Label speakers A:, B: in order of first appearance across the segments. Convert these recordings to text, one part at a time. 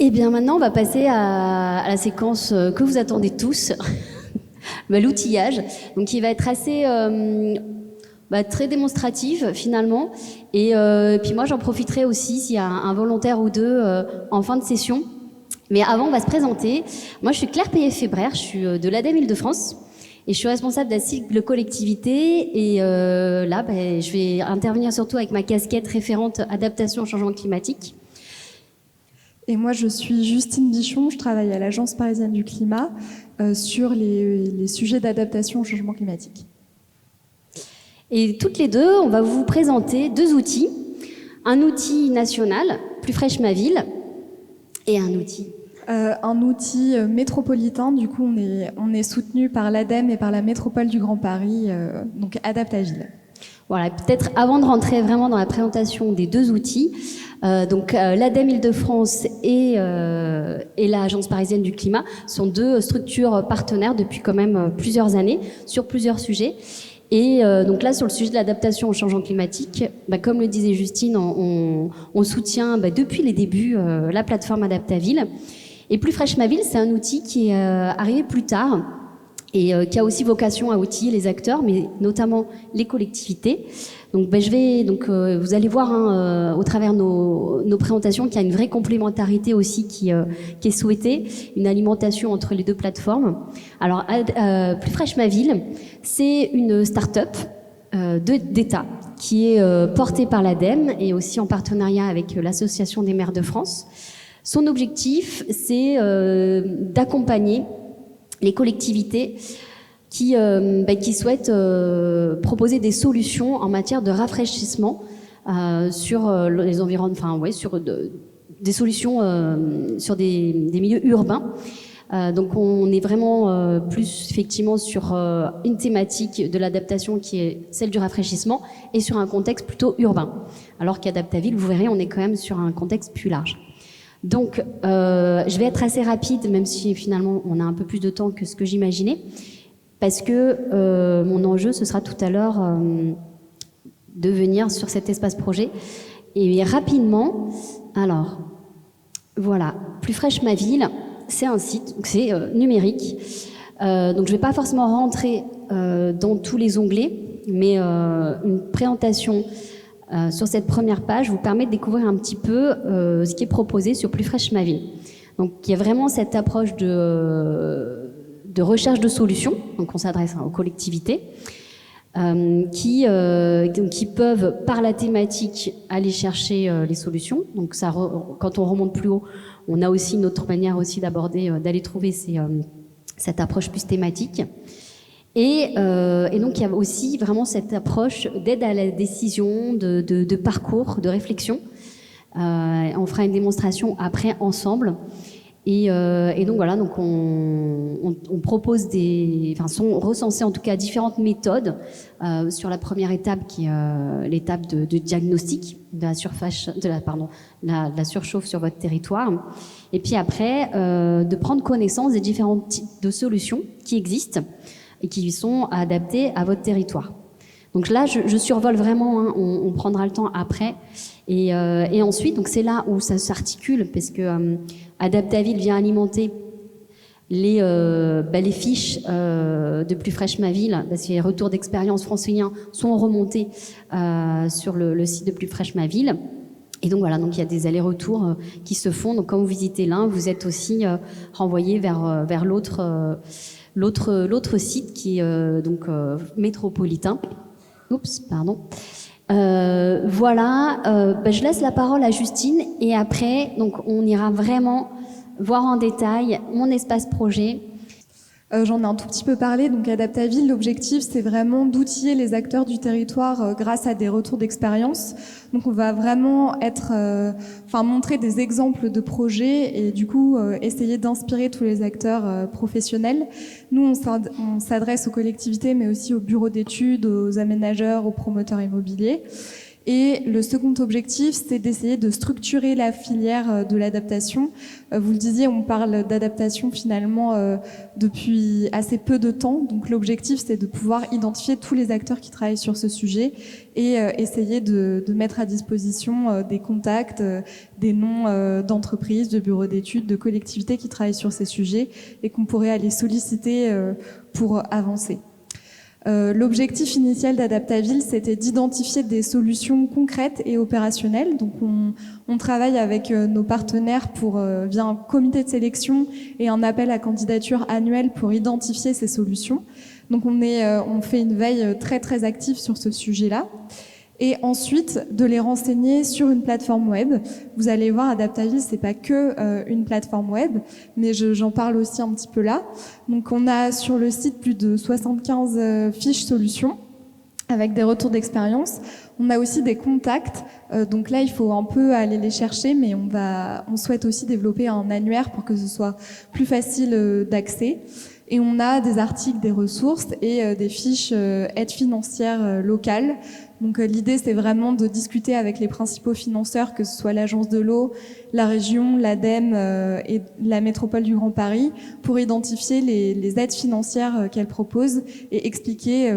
A: Et bien maintenant, on va passer à la séquence que vous attendez tous, l'outillage, donc qui va être assez très démonstrative finalement. Et puis moi, j'en profiterai aussi s'il y a un volontaire ou deux en fin de session. Mais avant, on va se présenter. Moi, je suis Claire Payet-Fébrère, je suis de l'ADEME Île-de-France. Et je suis responsable de la cible collectivité. Et là, je vais intervenir surtout avec ma casquette référente adaptation au changement climatique.
B: Et moi, je suis Justine Bichon, je travaille à l'Agence parisienne du climat sur les sujets d'adaptation au changement climatique.
A: Et toutes les deux, on va vous présenter deux outils. Un outil national, Plus fraîche ma ville, et un outil
B: métropolitain. Du coup, on est soutenu par l'ADEME et par la métropole du Grand Paris, donc Adaptaville.
A: Voilà, peut-être avant de rentrer vraiment dans la présentation des deux outils, l'ADEME Île-de-France et l'Agence parisienne du climat sont deux structures partenaires depuis quand même plusieurs années sur plusieurs sujets. Et donc là, sur le sujet de l'adaptation au changement climatique, comme le disait Justine, on soutient depuis les débuts la plateforme Adaptaville. Et Plus fraîche ma ville, c'est un outil qui est arrivé plus tard et qui a aussi vocation à outiller les acteurs, mais notamment les collectivités. Donc, vous allez voir au travers nos présentations qu'il y a une vraie complémentarité aussi qui est souhaitée, une alimentation entre les deux plateformes. Alors, Plus fraîche ma ville, c'est une start-up d'État qui est portée par l'ADEME et aussi en partenariat avec l'Association des maires de France. Son objectif, c'est d'accompagner les collectivités qui souhaitent proposer des solutions en matière de rafraîchissement sur les environnements, des solutions sur des milieux urbains. Donc on est vraiment plus effectivement sur une thématique de l'adaptation qui est celle du rafraîchissement et sur un contexte plutôt urbain. Alors qu'Adaptaville, vous verrez, on est quand même sur un contexte plus large. Donc, je vais être assez rapide, même si finalement on a un peu plus de temps que ce que j'imaginais, parce que mon enjeu, ce sera tout à l'heure de venir sur cet espace projet. Et rapidement, alors, voilà, Plus fraîche ma ville, c'est un site, c'est numérique. Donc, je ne vais pas forcément rentrer dans tous les onglets, mais une présentation sur cette première page vous permet de découvrir un petit peu ce qui est proposé sur Plus fraîche ma ville. Donc il y a vraiment cette approche de recherche de solutions, donc on s'adresse aux collectivités qui peuvent par la thématique aller chercher les solutions. Donc ça, quand on remonte plus haut, on a aussi une autre manière aussi d'aborder, d'aller trouver cette approche plus thématique. Et donc il y a aussi vraiment cette approche d'aide à la décision, de parcours, de réflexion. On fera une démonstration après ensemble. Et donc voilà, donc on propose sont recensées en tout cas différentes méthodes sur la première étape qui est l'étape de diagnostic de la surchauffe sur votre territoire. Et puis après, de prendre connaissance des différents types de solutions qui existent et qui sont adaptés à votre territoire. Donc là, je survole vraiment, on prendra le temps après. Et ensuite, donc c'est là où ça s'articule, parce que Adaptaville vient alimenter les fiches de Plus fraîche ma ville, parce que les retours d'expérience franciliens sont remontés sur le site de Plus fraîche ma ville. Et donc voilà, donc il y a des allers-retours qui se font. Donc quand vous visitez l'un, vous êtes aussi renvoyé vers l'autre site qui est métropolitain. Oups, pardon. Je laisse la parole à Justine et après, donc on ira vraiment voir en détail mon espace projet.
B: J'en ai un tout petit peu parlé. Donc Adaptaville, l'objectif, c'est vraiment d'outiller les acteurs du territoire grâce à des retours d'expérience. Donc on va vraiment montrer des exemples de projets et du coup essayer d'inspirer tous les acteurs professionnels. Nous, on s'adresse aux collectivités, mais aussi aux bureaux d'études, aux aménageurs, aux promoteurs immobiliers. Et le second objectif, c'est d'essayer de structurer la filière de l'adaptation. Vous le disiez, on parle d'adaptation finalement depuis assez peu de temps. Donc l'objectif, c'est de pouvoir identifier tous les acteurs qui travaillent sur ce sujet et essayer de mettre à disposition des contacts, des noms d'entreprises, de bureaux d'études, de collectivités qui travaillent sur ces sujets et qu'on pourrait aller solliciter pour avancer. L'objectif initial d'Adaptaville, c'était d'identifier des solutions concrètes et opérationnelles. Donc on travaille avec nos partenaires via un comité de sélection et un appel à candidature annuel pour identifier ces solutions. Donc on fait une veille très très active sur ce sujet-là. Et ensuite, de les renseigner sur une plateforme web. Vous allez voir, Adaptaville, c'est pas que une plateforme web, mais j'en parle aussi un petit peu là. Donc, on a sur le site plus de 75 fiches solutions avec des retours d'expérience. On a aussi des contacts. Donc là, il faut un peu aller les chercher, mais on souhaite aussi développer un annuaire pour que ce soit plus facile d'accès. Et on a des articles, des ressources et des fiches aides financières locales. Donc l'idée, c'est vraiment de discuter avec les principaux financeurs, que ce soit l'Agence de l'eau, la région, l'ADEME et la métropole du Grand Paris, pour identifier les aides financières qu'elles proposent et expliquer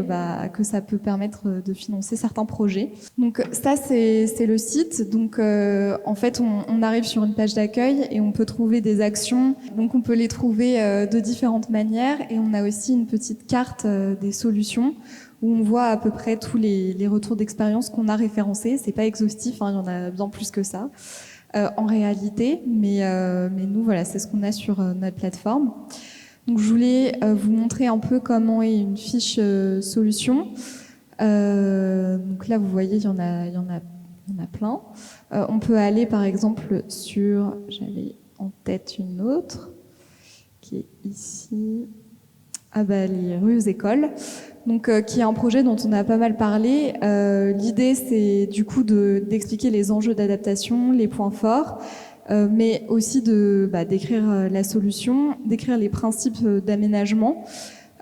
B: que ça peut permettre de financer certains projets. Donc ça, c'est le site. Donc en fait, on arrive sur une page d'accueil et on peut trouver des actions. Donc on peut les trouver de différentes manières et on a aussi une petite carte des solutions où on voit à peu près tous les retours d'expérience qu'on a référencés. C'est pas exhaustif, il y en a bien plus que ça en réalité, mais nous, voilà, c'est ce qu'on a sur notre plateforme. Donc je voulais vous montrer un peu comment est une fiche solution. Donc là, vous voyez, il y en a plein. On peut aller par exemple sur, j'avais en tête une autre, qui est ici, les rues écoles. Donc, qui est un projet dont on a pas mal parlé. L'idée, c'est du coup d'expliquer les enjeux d'adaptation, les points forts, mais aussi d'écrire la solution, d'écrire les principes d'aménagement.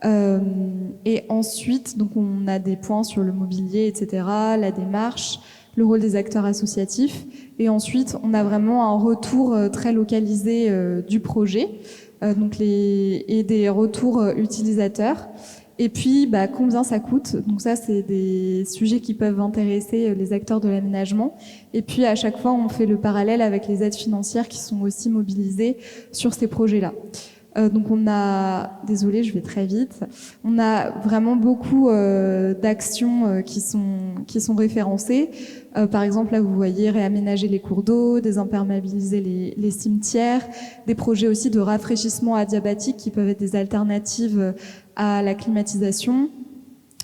B: Et ensuite, donc on a des points sur le mobilier, etc., la démarche, le rôle des acteurs associatifs. Et ensuite, on a vraiment un retour très localisé du projet, et des retours utilisateurs. Et puis, combien ça coûte? Donc ça, c'est des sujets qui peuvent intéresser les acteurs de l'aménagement. Et puis, à chaque fois, on fait le parallèle avec les aides financières qui sont aussi mobilisées sur ces projets-là. Donc on a, désolée, je vais très vite, on a vraiment beaucoup d'actions qui sont référencées. Par exemple, là, vous voyez réaménager les cours d'eau, désimperméabiliser les cimetières, des projets aussi de rafraîchissement adiabatique qui peuvent être des alternatives à la climatisation.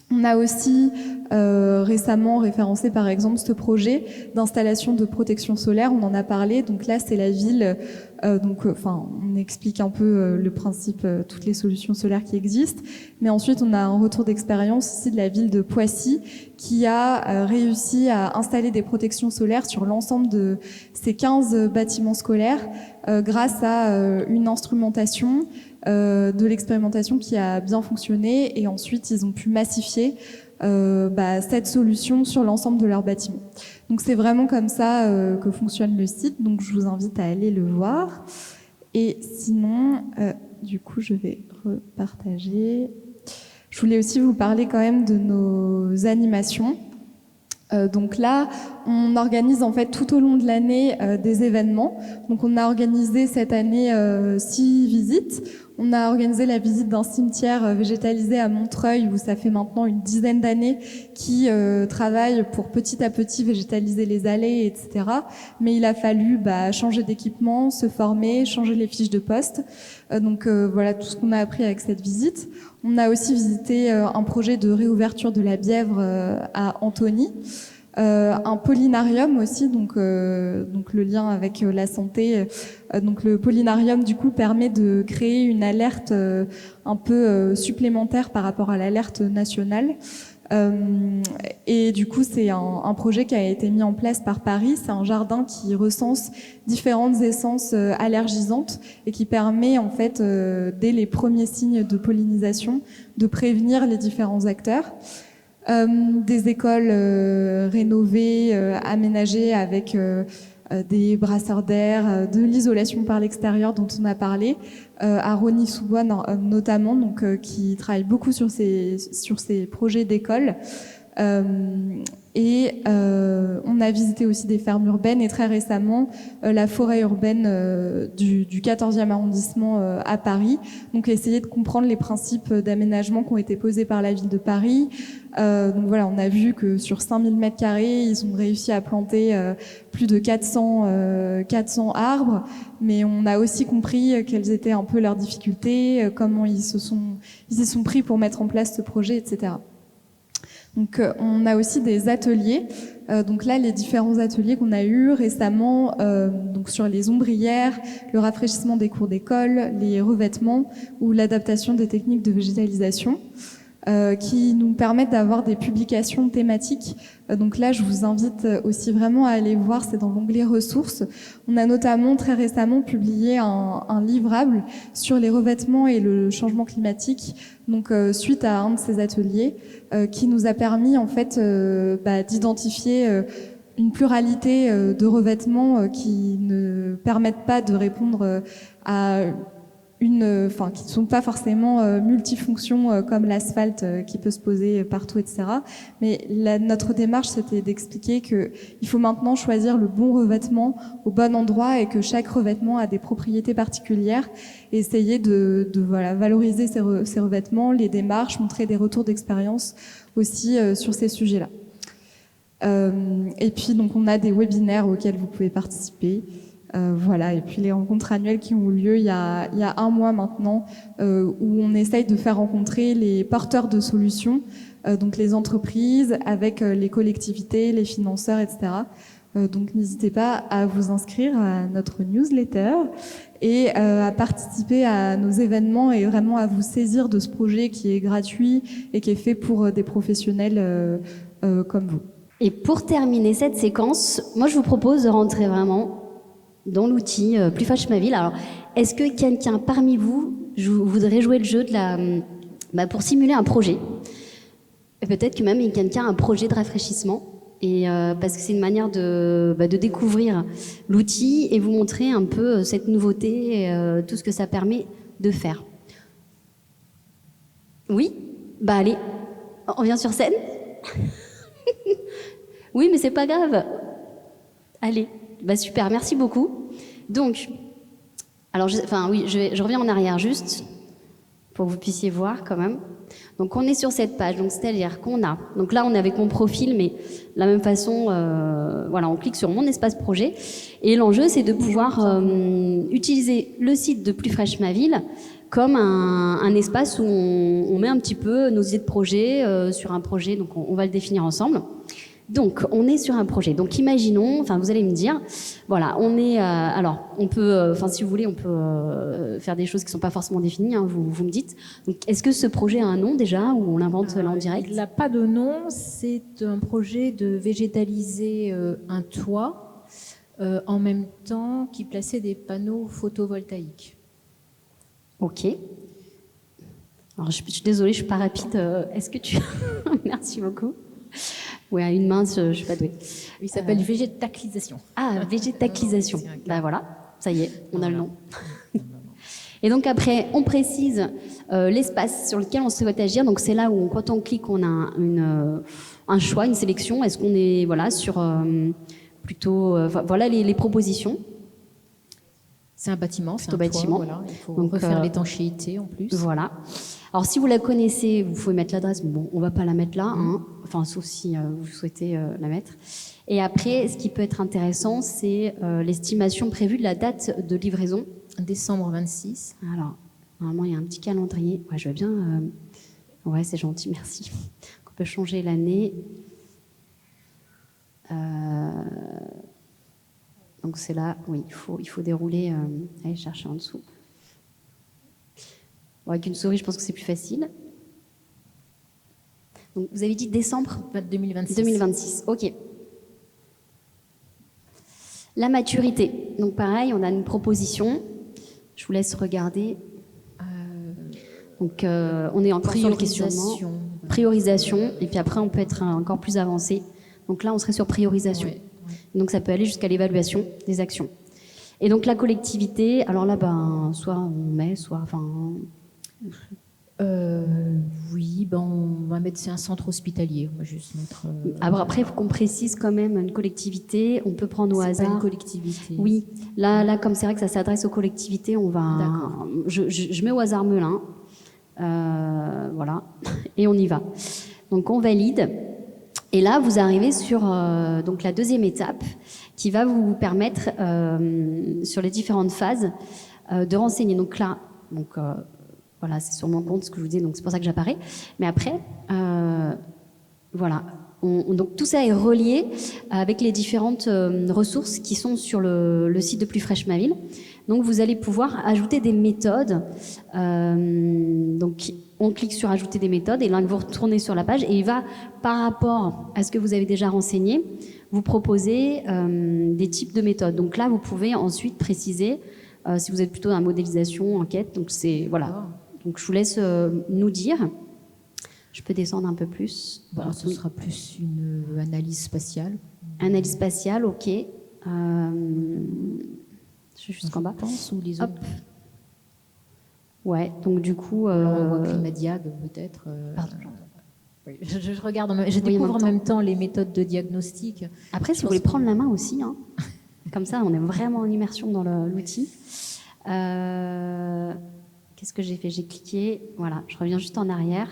B: On a aussi récemment référencé par exemple ce projet d'installation de protection solaire, on en a parlé, donc là c'est la ville, on explique un peu le principe, toutes les solutions solaires qui existent, mais ensuite on a un retour d'expérience ici de la ville de Poissy qui a réussi à installer des protections solaires sur l'ensemble de ces 15 bâtiments scolaires grâce à une instrumentation de l'expérimentation qui a bien fonctionné et ensuite ils ont pu massifier cette solution sur l'ensemble de leur bâtiment. Donc c'est vraiment comme ça que fonctionne le site, donc je vous invite à aller le voir. Et sinon, du coup je vais repartager. Je voulais aussi vous parler quand même de nos animations. Donc là, on organise en fait tout au long de l'année des événements. Donc on a organisé cette année 6 visites. On a organisé la visite d'un cimetière végétalisé à Montreuil où ça fait maintenant une dizaine d'années qui travaille pour petit à petit végétaliser les allées, etc. Mais il a fallu changer d'équipement, se former, changer les fiches de poste. Voilà tout ce qu'on a appris avec cette visite. On a aussi visité un projet de réouverture de la Bièvre à Antony. Un pollinarium aussi, donc le lien avec la santé. Donc le pollinarium du coup permet de créer une alerte un peu supplémentaire par rapport à l'alerte nationale. Et du coup c'est un projet qui a été mis en place par Paris. C'est un jardin qui recense différentes essences allergisantes et qui permet en fait dès les premiers signes de pollinisation de prévenir les différents acteurs. Des écoles rénovées, aménagées avec des brasseurs d'air, de l'isolation par l'extérieur dont on a parlé, à Rosny-sous-Bois notamment, donc qui travaille beaucoup sur ces projets d'école. On a visité aussi des fermes urbaines et très récemment la forêt urbaine du 14e arrondissement à Paris. Donc essayer de comprendre les principes d'aménagement qui ont été posés par la ville de Paris. Donc voilà, on a vu que sur 5000 mètres carrés, ils ont réussi à planter plus de 400 arbres, mais on a aussi compris quelles étaient un peu leurs difficultés, comment ils y sont pris pour mettre en place ce projet, etc. Donc on a aussi des ateliers. Donc là, les différents ateliers qu'on a eus récemment, donc sur les ombrières, le rafraîchissement des cours d'école, les revêtements ou l'adaptation des techniques de végétalisation, qui nous permettent d'avoir des publications thématiques. Donc là, je vous invite aussi vraiment à aller voir, c'est dans l'onglet ressources. On a notamment très récemment publié un livrable sur les revêtements et le changement climatique, donc suite à un de ces ateliers, qui nous a permis en fait d'identifier une pluralité de revêtements qui ne permettent pas de répondre à qui ne sont pas forcément multifonctions comme l'asphalte qui peut se poser partout, etc. Mais notre démarche, c'était d'expliquer que il faut maintenant choisir le bon revêtement au bon endroit et que chaque revêtement a des propriétés particulières. Et essayer de valoriser ces revêtements, les démarches, montrer des retours d'expérience aussi sur ces sujets-là. Et puis donc on a des webinaires auxquels vous pouvez participer. Et puis les rencontres annuelles qui ont eu lieu il y a un mois maintenant, où on essaye de faire rencontrer les porteurs de solutions, donc les entreprises avec les collectivités, les financeurs, etc. Donc n'hésitez pas à vous inscrire à notre newsletter et à participer à nos événements et vraiment à vous saisir de ce projet qui est gratuit et qui est fait pour des professionnels comme vous.
A: Et pour terminer cette séquence, moi je vous propose de rentrer vraiment dans l'outil Plus Fâche ma ville. Alors, est-ce que quelqu'un parmi vous voudrait jouer le jeu pour simuler un projet? Et peut-être que même quelqu'un a un projet de rafraîchissement, et parce que c'est une manière de découvrir l'outil et vous montrer un peu cette nouveauté, et, tout ce que ça permet de faire. Oui? Allez, on vient sur scène. Oui, mais c'est pas grave. Allez. Super, merci beaucoup. Donc, alors, je reviens en arrière juste pour que vous puissiez voir quand même. Donc, on est sur cette page, donc c'est-à-dire qu'on a. Donc là, on est avec mon profil, mais de la même façon, on clique sur mon espace projet. Et l'enjeu, c'est de pouvoir utiliser le site de Plus Fraîche ma ville comme un espace où on met un petit peu nos idées de projet sur un projet. Donc, on va le définir ensemble. Donc, on est sur un projet. Donc, imaginons, vous allez me dire, voilà, on est, on peut, si vous voulez, on peut faire des choses qui ne sont pas forcément définies, hein, vous me dites. Donc, est-ce que ce projet a un nom déjà, ou on l'invente là en direct?
C: Il n'a pas de nom, c'est un projet de végétaliser un toit, en même temps qu'il plaçait des panneaux photovoltaïques.
A: Ok. Alors, je suis désolée, je ne suis pas rapide. Est-ce que tu... Merci beaucoup. Oui, à une main, je ne suis pas douée.
C: Il s'appelle végétalisation.
A: Ah, végétalisation. Voilà, ça y est, on a le nom. Et donc après, on précise l'espace sur lequel on souhaite agir. Donc c'est là où, quand on clique, on a un choix, une sélection. Est-ce qu'on est sur plutôt... les propositions.
C: C'est un bâtiment, c'est un
A: bâtiment.
C: Toit, voilà. Il faut donc refaire l'étanchéité en plus.
A: Voilà. Alors si vous la connaissez, vous pouvez mettre l'adresse, mais bon, on va pas la mettre là, hein. Sauf si vous souhaitez la mettre. Et après, ce qui peut être intéressant, c'est l'estimation prévue de la date de livraison.
C: Décembre 26.
A: Alors, normalement, il y a un petit calendrier. Ouais, je veux bien... Ouais, c'est gentil, merci. On peut changer l'année. Donc c'est là, oui, il faut dérouler... Allez chercher en dessous. Bon, avec une souris, je pense que c'est plus facile. Donc, vous avez dit décembre
C: 2026.
A: 2026, ok. La maturité. Donc pareil, on a une proposition. Je vous laisse regarder. Donc on est encore sur le questionnement. priorisation, et puis après on peut être encore plus avancé. Donc là, on serait sur priorisation.
C: Ouais.
A: Donc ça peut aller jusqu'à l'évaluation des actions. Et donc la collectivité, alors là, soit on met, soit...
C: Oui, on va mettre, c'est un centre hospitalier. On va juste mettre.
A: Après, il faut qu'on précise quand même une collectivité. On peut prendre au
C: C'est
A: hasard.
C: pas une collectivité.
A: Oui, là, comme c'est vrai que ça s'adresse aux collectivités, on va.
C: D'accord.
A: Je mets au hasard Melun. Voilà, et on y va. Donc on valide. Et là, vous arrivez sur donc la deuxième étape qui va vous permettre, sur les différentes phases, de renseigner. Donc là, voilà, c'est sur mon compte ce que je vous dis, donc c'est pour ça que j'apparais. Mais après, voilà. Donc tout ça est relié avec les différentes ressources qui sont sur le site de Plus Fraîche Ma Ville. Donc vous allez pouvoir ajouter des méthodes. Donc on clique sur ajouter des méthodes et là vous retournez sur la page et il va, par rapport à ce que vous avez déjà renseigné, vous proposer des types de méthodes. Donc là vous pouvez ensuite préciser si vous êtes plutôt dans la modélisation, enquête. Donc c'est voilà. Donc je vous laisse nous dire. Je peux descendre un peu plus.
C: Ce sera plus une analyse spatiale.
A: Analyse spatiale, ok. Je suis jusqu'en bas.
C: Pense ou les autres.
A: Ouais, donc du coup...
C: On voit Climadiag, peut-être.
A: Pardon.
C: Oui, je regarde, je découvre en même temps les méthodes de diagnostic.
A: Après, si vous voulez prendre la main aussi, hein. Comme ça, on est vraiment en immersion dans l'outil. Qu'est-ce que j'ai fait? J'ai cliqué, voilà, je reviens juste en arrière.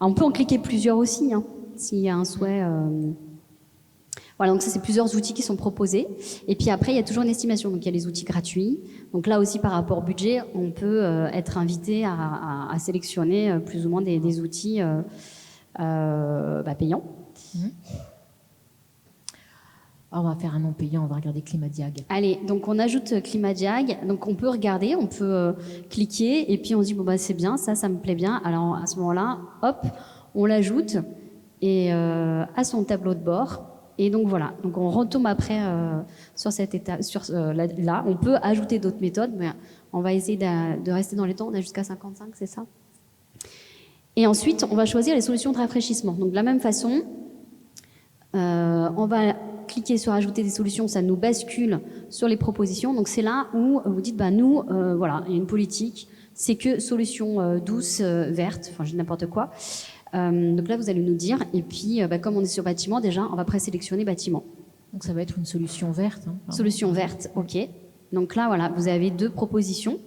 A: Alors, on peut en cliquer plusieurs aussi, hein, s'il y a un souhait. Voilà, donc ça, c'est plusieurs outils qui sont proposés. Et puis après, il y a toujours une estimation. Donc il y a les outils gratuits. Donc là aussi, par rapport au budget, on peut être invité à sélectionner plus ou moins des outils payants.
C: On va faire un non payant, on va regarder Climadiag.
A: Allez, donc on ajoute Climadiag. Donc on peut regarder, on peut cliquer et puis on se dit c'est bien, ça me plaît bien. Alors à ce moment-là, hop, on l'ajoute et à son tableau de bord. Et donc voilà, donc on retombe après sur cette étape, là, on peut ajouter d'autres méthodes, mais on va essayer de rester dans les temps. On a jusqu'à 55, c'est ça. Et ensuite, on va choisir les solutions de rafraîchissement. Donc de la même façon, on va cliquer sur ajouter des solutions, ça nous bascule sur les propositions. Donc c'est là où vous dites, nous, voilà, il y a une politique, c'est que solution douce, verte, enfin n'importe quoi. Donc là, vous allez nous dire, et puis comme on est sur bâtiment, déjà, on va présélectionner bâtiment.
C: Donc ça va être une solution verte.
A: Solution verte, ok. Donc là, voilà, vous avez deux propositions.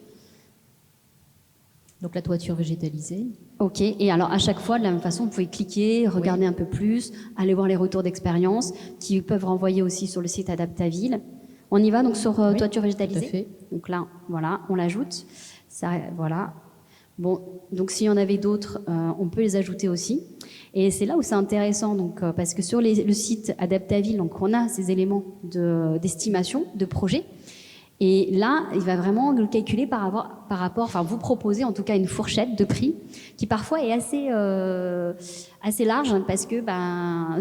C: Donc la toiture végétalisée.
A: Ok, et alors à chaque fois, de la même façon, vous pouvez cliquer, regarder un peu plus, aller voir les retours d'expérience qui peuvent renvoyer aussi sur le site Adaptaville. On y va donc sur toiture végétalisée.
C: Tout à fait.
A: Donc là, voilà, on l'ajoute. Ça, voilà. Bon, donc s'il y en avait d'autres, on peut les ajouter aussi. Et c'est là où c'est intéressant, donc, parce que sur le site Adaptaville, donc on a ces éléments d'estimation, de projet. Et là, il va vraiment le calculer par rapport, enfin vous proposer en tout cas une fourchette de prix qui parfois est assez large parce que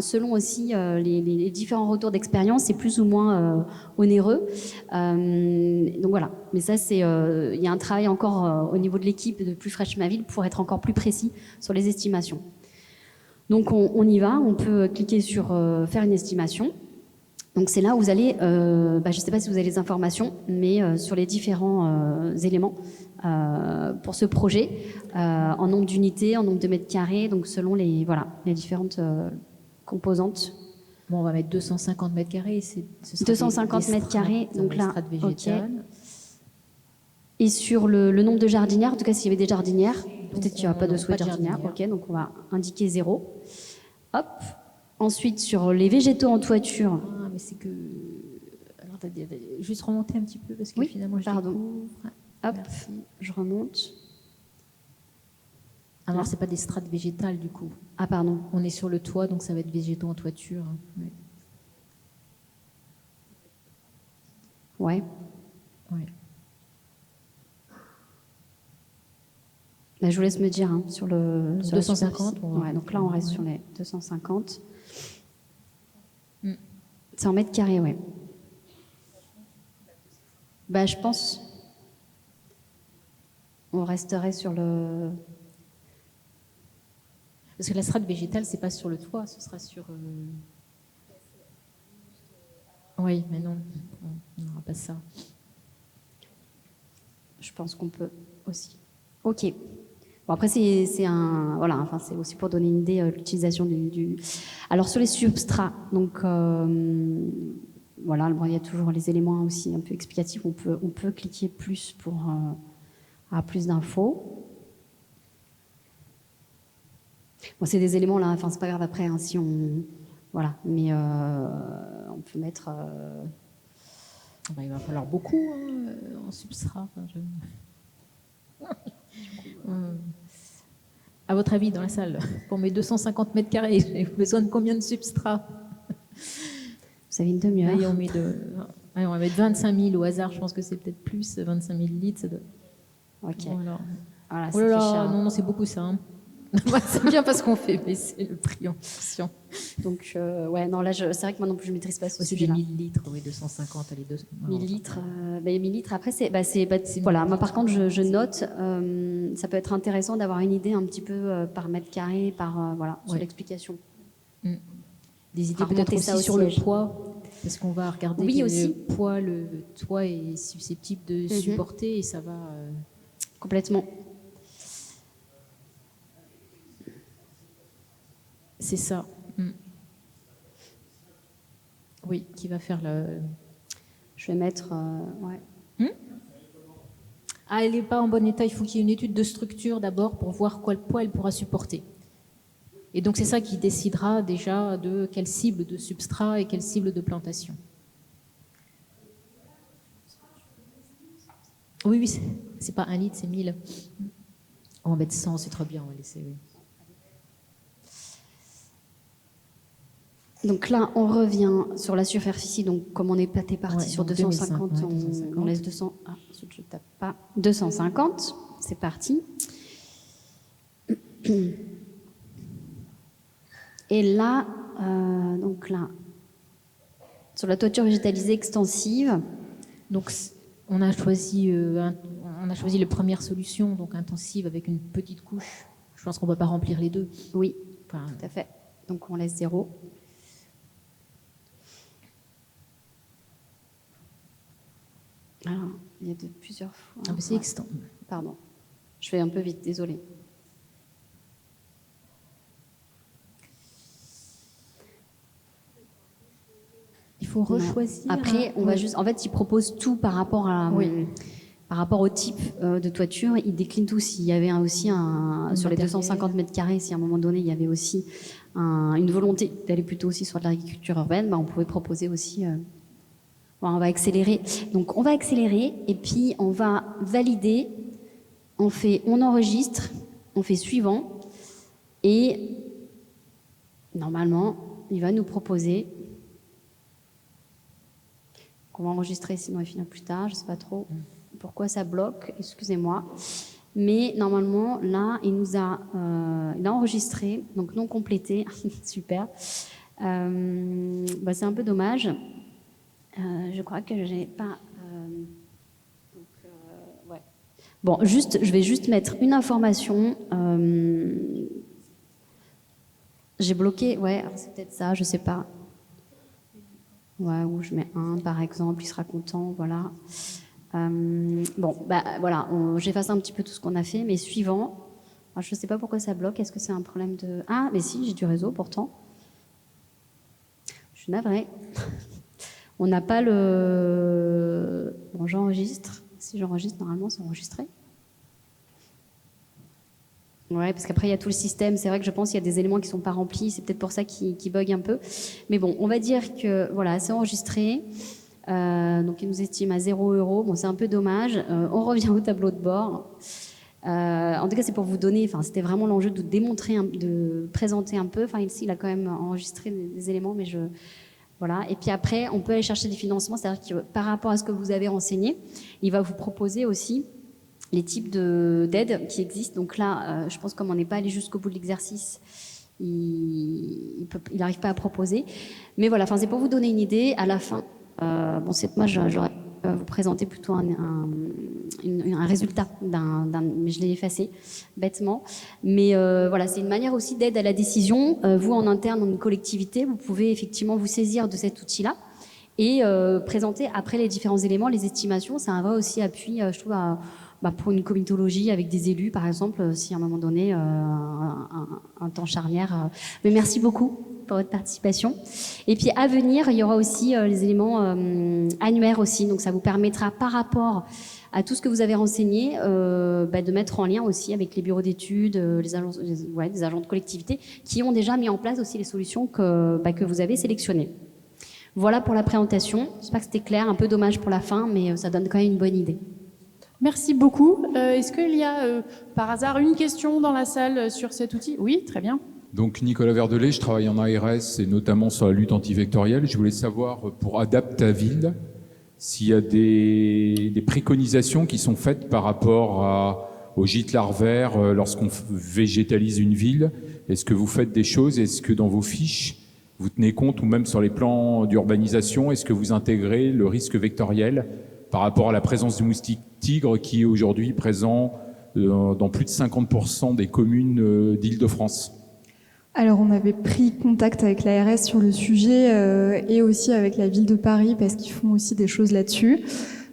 A: selon aussi les différents retours d'expérience, c'est plus ou moins onéreux. Donc voilà. Mais ça il y a un travail encore au niveau de l'équipe de Plus Fraîche Ma Ville pour être encore plus précis sur les estimations. Donc on y va. On peut cliquer sur faire une estimation. Donc c'est là où vous allez, je ne sais pas si vous avez les informations, mais sur les différents éléments pour ce projet, en nombre d'unités, en nombre de mètres carrés, donc selon les différentes composantes.
C: Bon, on va mettre 250 mètres carrés.
A: 250 mètres carrés, donc là,
C: ok.
A: Et sur le nombre de jardinières, en tout cas s'il y avait des jardinières, peut-être qu'il n'y aura pas de souhait de jardinière, ok, donc on va indiquer 0. Hop. Ensuite, sur les végétaux en toiture.
C: Ah, mais c'est que. Alors, juste remonter un petit peu parce que
A: oui,
C: finalement, je
A: pardon.
C: découvre.
A: Hop,
C: merci.
A: Je remonte.
C: Alors, c'est pas des strates végétales du coup.
A: Ah, pardon.
C: On est sur le toit, donc ça va être végétaux en toiture. Oui.
A: Ouais.
C: Ouais.
A: Je vous laisse me dire sur le
C: 250.
A: Ouais, donc là, on reste sur les 250. C'est en mètres carrés, ouais. Je pense. On resterait sur le.
C: Parce que la strate végétale, c'est pas sur le toit, ce sera sur. Oui, mais non, on n'aura pas ça.
A: Je pense qu'on peut aussi. Ok. Bon, après, c'est un. Voilà, enfin, c'est aussi pour donner une idée de l'utilisation du. Alors, sur les substrats, donc. Voilà, bon, il y a toujours les éléments aussi un peu explicatifs. On peut cliquer plus pour avoir plus d'infos. Bon, c'est des éléments là, enfin, c'est pas grave après, hein, si on. Voilà, mais on peut mettre.
C: Il va falloir beaucoup en substrat. À votre avis, dans la salle, pour mes 250 mètres carrés, j'ai besoin de combien de substrats?
A: Vous avez une demi-heure.
C: Allez, on va mettre 25 000 au hasard, je pense que c'est peut-être plus, 25 000 litres. Ça doit...
A: Ok.
C: Voilà.
A: Voilà,
C: Oh là là, non, c'est beaucoup ça. Hein. C'est bien parce qu'on fait baisser le prix en fonction.
A: Donc, ouais, non, là, c'est vrai que moi non plus, je ne maîtrise pas ce
C: c'est
A: sujet-là.
C: des 1000 litres, oui, 250, allez, 200.
A: 1000 litres, 1000 litres. Après, voilà. Moi, par contre, je note, ça peut être intéressant d'avoir une idée un petit peu par mètre carré, voilà, sur l'explication.
C: Des idées peut-être aussi sur le poids, parce qu'on va regarder le poids, le toit est susceptible de supporter et ça va...
A: Complètement.
C: C'est ça. Oui, qui va faire le...
A: Je vais mettre... ouais.
C: Ah, elle n'est pas en bon état, il faut qu'il y ait une étude de structure d'abord pour voir quel poids elle pourra supporter. Et donc c'est ça qui décidera déjà de quelle cible de substrat et quelle cible de plantation. Oui, c'est pas 1 litre, c'est 1000. On va mettre 100, c'est trop bien, on va laisser, oui.
A: Donc là, on revient sur la superficie. Donc, comme on est parti sur 250, on laisse 200. Ah, je tape pas. 250, c'est parti. Et là, donc là, sur la toiture végétalisée extensive.
C: Donc, on a choisi la première solution, donc intensive avec une petite couche. Je pense qu'on ne va pas remplir les deux.
A: Oui, tout à fait. Donc, on laisse 0. Alors, il y a plusieurs fois.
C: Ah, mais c'est extend.
A: Pardon, je fais un peu vite, désolée.
C: Il faut rechoisir.
A: Après, on va juste. En fait, il propose tout par rapport par rapport au type de toiture. Il décline tout. S'il y avait aussi sur les 250 mètres carrés, si à un moment donné il y avait aussi une volonté d'aller plutôt aussi sur de l'agriculture urbaine, on pouvait proposer aussi. On va accélérer. Donc, on va accélérer et puis on va valider. On enregistre, on fait suivant et normalement, il va nous proposer. On va enregistrer, sinon il finira plus tard. Je ne sais pas trop pourquoi ça bloque. Excusez-moi. Mais normalement, là, il a enregistré, donc non complété. Super. C'est un peu dommage. Je crois que j'ai pas. Ouais. Bon, je vais juste mettre une information. J'ai bloqué. Ouais, c'est peut-être ça, je sais pas. Ouais, où je mets 1 par exemple, il sera content, voilà. Voilà, j'efface un petit peu tout ce qu'on a fait, mais suivant. Alors, je ne sais pas pourquoi ça bloque. Est-ce que c'est un problème de... Ah, mais si, j'ai du réseau pourtant. Je suis navrée. On n'a pas le... Bon, j'enregistre. Si j'enregistre, normalement, c'est enregistré. Ouais, parce qu'après, il y a tout le système. C'est vrai que je pense qu'il y a des éléments qui ne sont pas remplis. C'est peut-être pour ça qu'ils bug un peu. Mais bon, on va dire que voilà, c'est enregistré. Donc, il nous estime à 0 €. Bon, c'est un peu dommage. On revient au tableau de bord. En tout cas, c'est pour vous donner... Enfin, c'était vraiment l'enjeu de démontrer, de présenter un peu. Enfin, ici, il a quand même enregistré des éléments, mais Voilà. Et puis après, on peut aller chercher des financements. C'est-à-dire que par rapport à ce que vous avez renseigné, il va vous proposer aussi les types d'aides qui existent. Donc là, je pense que comme on n'est pas allé jusqu'au bout de l'exercice, il n'arrive pas à proposer. Mais voilà, c'est pour vous donner une idée. À la fin, moi, j'aurais vous présenter plutôt un résultat mais je l'ai effacé bêtement. Mais voilà, c'est une manière aussi d'aide à la décision. Vous, en interne, dans une collectivité, vous pouvez effectivement vous saisir de cet outil-là et présenter après les différents éléments, les estimations. C'est un vrai aussi appui, je trouve, pour une comitologie avec des élus, par exemple, si à un moment donné, un temps charnière. Mais merci beaucoup pour votre participation. Et puis à venir, il y aura aussi les éléments annuaires aussi. Donc ça vous permettra, par rapport à tout ce que vous avez renseigné, de mettre en lien aussi avec les bureaux d'études, des agents de collectivité qui ont déjà mis en place aussi les solutions que vous avez sélectionnées. Voilà pour la présentation. J'espère que c'était clair, un peu dommage pour la fin, mais ça donne quand même une bonne idée.
D: Merci beaucoup. Est-ce qu'il y a par hasard une question dans la salle sur cet outil? Oui, très bien.
E: Donc Nicolas Verdelet, je travaille en ARS et notamment sur la lutte antivectorielle. Je voulais savoir, pour Adaptaville, s'il y a des préconisations qui sont faites par rapport aux gîtes larvaires lorsqu'on végétalise une ville. Est-ce que vous faites des choses? Est-ce que dans vos fiches, vous tenez compte, ou même sur les plans d'urbanisation, est-ce que vous intégrez le risque vectoriel par rapport à la présence du moustique tigre qui est aujourd'hui présent dans plus de 50% des communes d'Île-de-France?
B: Alors, on avait pris contact avec l'ARS sur le sujet et aussi avec la ville de Paris parce qu'ils font aussi des choses là-dessus.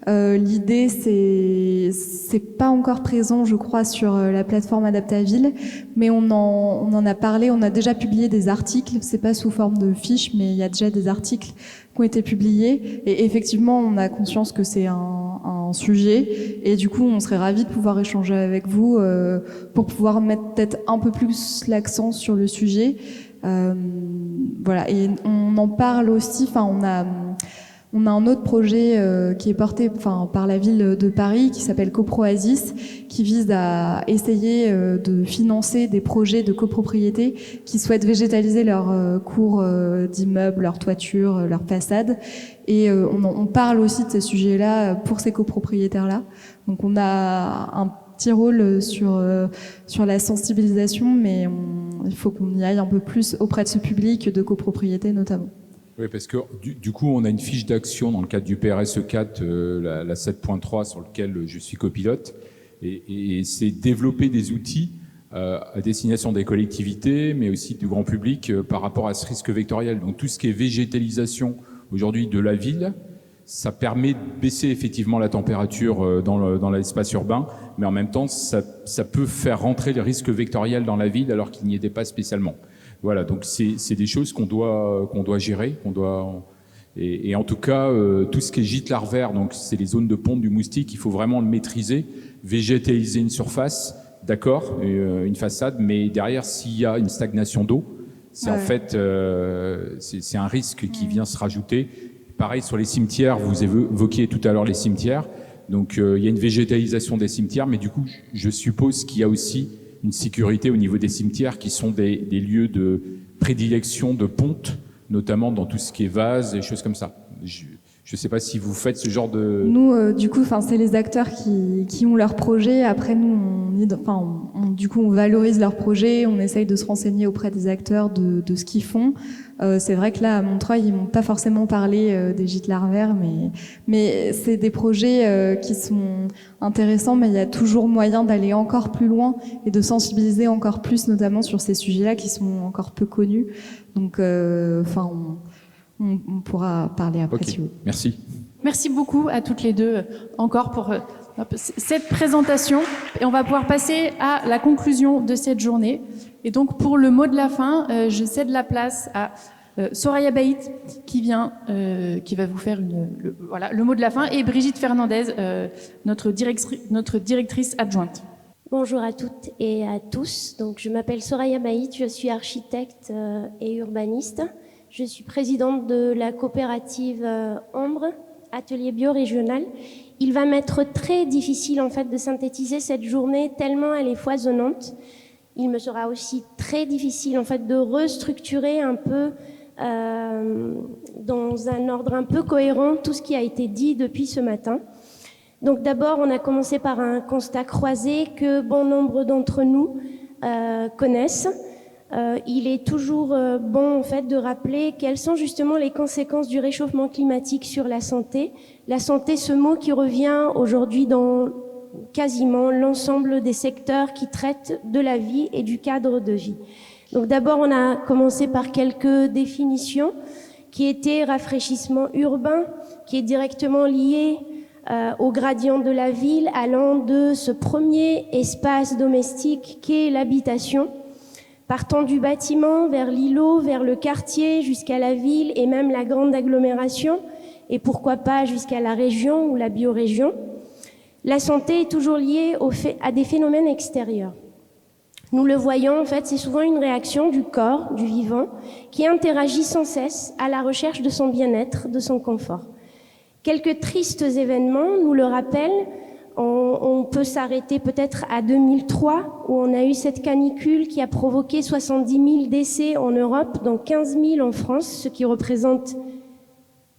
B: L'idée, c'est pas encore présent, je crois, sur la plateforme Adaptaville, mais on en a parlé. On a déjà publié des articles. C'est pas sous forme de fiches, mais il y a déjà des articles qui ont été publiés. Et effectivement, on a conscience que c'est un sujet. Et du coup, on serait ravis de pouvoir échanger avec vous pour pouvoir mettre peut-être un peu plus l'accent sur le sujet. Voilà. Et on en parle aussi. Enfin, on a un autre projet qui est porté par la ville de Paris qui s'appelle Coproasis, qui vise à essayer de financer des projets de copropriété qui souhaitent végétaliser leurs cours d'immeubles, leurs toitures, leurs façades. Et on parle aussi de ces sujets-là pour ces copropriétaires-là. Donc on a un petit rôle sur la sensibilisation, mais il faut qu'on y aille un peu plus auprès de ce public de copropriété notamment.
E: Oui, parce que du coup, on a une fiche d'action dans le cadre du PRSE 4, la 7.3, sur lequel je suis copilote, et c'est développer des outils à destination des collectivités, mais aussi du grand public par rapport à ce risque vectoriel. Donc tout ce qui est végétalisation aujourd'hui de la ville, ça permet de baisser effectivement la température dans l'espace urbain, mais en même temps, ça peut faire rentrer les risques vectoriels dans la ville alors qu'il n'y était pas spécialement. Voilà, donc c'est des choses qu'on doit gérer, et en tout cas tout ce qui est gîte larvaire, donc c'est les zones de ponte du moustique, il faut vraiment le maîtriser, végétaliser une surface, d'accord, une façade, mais derrière s'il y a une stagnation d'eau, c'est en fait c'est un risque qui vient se rajouter. Pareil sur les cimetières, vous évoquiez tout à l'heure les cimetières, donc il y a une végétalisation des cimetières, mais du coup je suppose qu'il y a aussi une sécurité au niveau des cimetières qui sont des lieux de prédilection de ponte, notamment dans tout ce qui est vase et choses comme ça. Je ne sais pas si vous faites ce genre de...
B: Nous, du coup, c'est les acteurs qui ont leur projet. Après, nous, on valorise leur projet, on essaye de se renseigner auprès des acteurs de ce qu'ils font. C'est vrai que là, à Montreuil, ils m'ont pas forcément parlé des gîtes larvaires, mais c'est des projets qui sont intéressants, mais il y a toujours moyen d'aller encore plus loin et de sensibiliser encore plus, notamment sur ces sujets-là qui sont encore peu connus. Donc, on pourra parler après.
E: Okay.
B: Si vous...
E: Merci.
D: Merci beaucoup à toutes les deux encore pour cette présentation. Et on va pouvoir passer à la conclusion de cette journée. Et donc, pour le mot de la fin, je cède la place à Soraya Baït qui va vous faire le mot de la fin, et Brigitte Fernandez, notre directrice adjointe.
F: Bonjour à toutes et à tous. Donc, je m'appelle Soraya Baït, je suis architecte et urbaniste. Je suis présidente de la coopérative Ombre, atelier bio-régional. Il va m'être très difficile en fait de synthétiser cette journée tellement elle est foisonnante. Il me sera aussi très difficile en fait de restructurer un peu dans un ordre un peu cohérent tout ce qui a été dit depuis ce matin. Donc d'abord, on a commencé par un constat croisé que bon nombre d'entre nous connaissent. il est toujours bon en fait de rappeler quelles sont justement les conséquences du réchauffement climatique sur la santé. La santé, ce mot qui revient aujourd'hui dans quasiment l'ensemble des secteurs qui traitent de la vie et du cadre de vie. Donc d'abord, on a commencé par quelques définitions qui étaient rafraîchissement urbain, qui est directement lié au gradient de la ville, allant de ce premier espace domestique qu'est l'habitation, partant du bâtiment vers l'îlot, vers le quartier, jusqu'à la ville et même la grande agglomération, et pourquoi pas jusqu'à la région ou la biorégion. La santé est toujours liée à des phénomènes extérieurs. Nous le voyons, en fait, c'est souvent une réaction du corps, du vivant, qui interagit sans cesse à la recherche de son bien-être, de son confort. Quelques tristes événements nous le rappellent. On peut s'arrêter peut-être à 2003, où on a eu cette canicule qui a provoqué 70 000 décès en Europe, dont 15 000 en France, ce qui représente